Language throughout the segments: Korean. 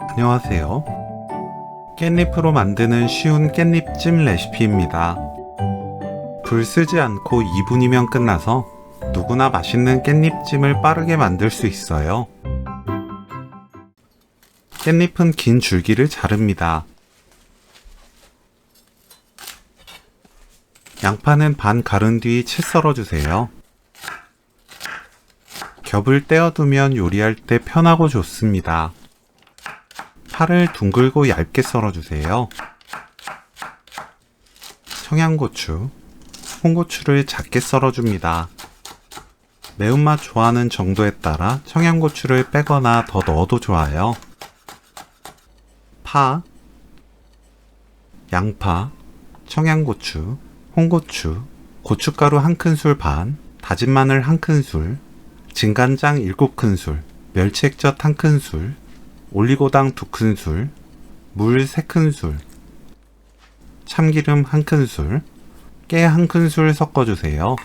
안녕하세요. 깻잎으로 만드는 쉬운 깻잎찜 레시피입니다. 불 쓰지 않고 2분이면 끝나서 누구나 맛있는 깻잎찜을 빠르게 만들 수 있어요. 깻잎은 긴 줄기를 자릅니다. 양파는 반 가른 뒤 채 썰어주세요. 겹을 떼어두면 요리할 때 편하고 좋습니다. 파를 둥글고 얇게 썰어주세요. 청양고추, 홍고추를 작게 썰어줍니다. 매운맛 좋아하는 정도에 따라 청양고추를 빼거나 더 넣어도 좋아요. 파, 양파, 청양고추, 홍고추, 고춧가루 1큰술 반, 다진 마늘 1큰술, 진간장 7큰술, 멸치액젓 1큰술, 올리고당 2큰술, 물 3큰술, 참기름 1큰술, 깨 1큰술 섞어주세요.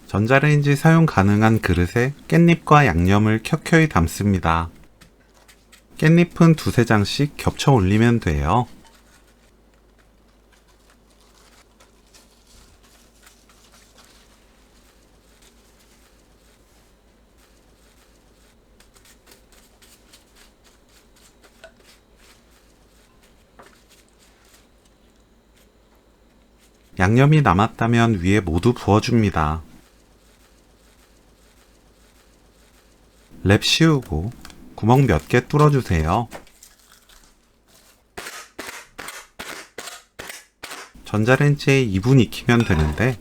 전자레인지 사용 가능한 그릇에 깻잎과 양념을 켜켜이 담습니다. 깻잎은 2~3장씩 겹쳐 올리면 돼요. 양념이 남았다면 위에 모두 부어줍니다. 랩 씌우고 구멍 몇 개 뚫어주세요. 전자레인지에 2분 익히면 되는데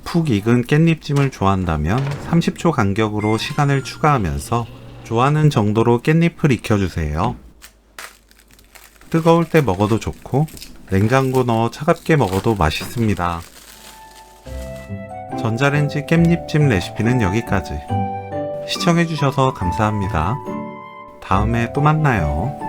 푹 익은 깻잎찜을 좋아한다면 30초 간격으로 시간을 추가하면서 좋아하는 정도로 깻잎을 익혀주세요. 뜨거울 때 먹어도 좋고 냉장고 넣어 차갑게 먹어도 맛있습니다. 전자레인지 깻잎찜 레시피는 여기까지. 시청해주셔서 감사합니다. 다음에 또 만나요.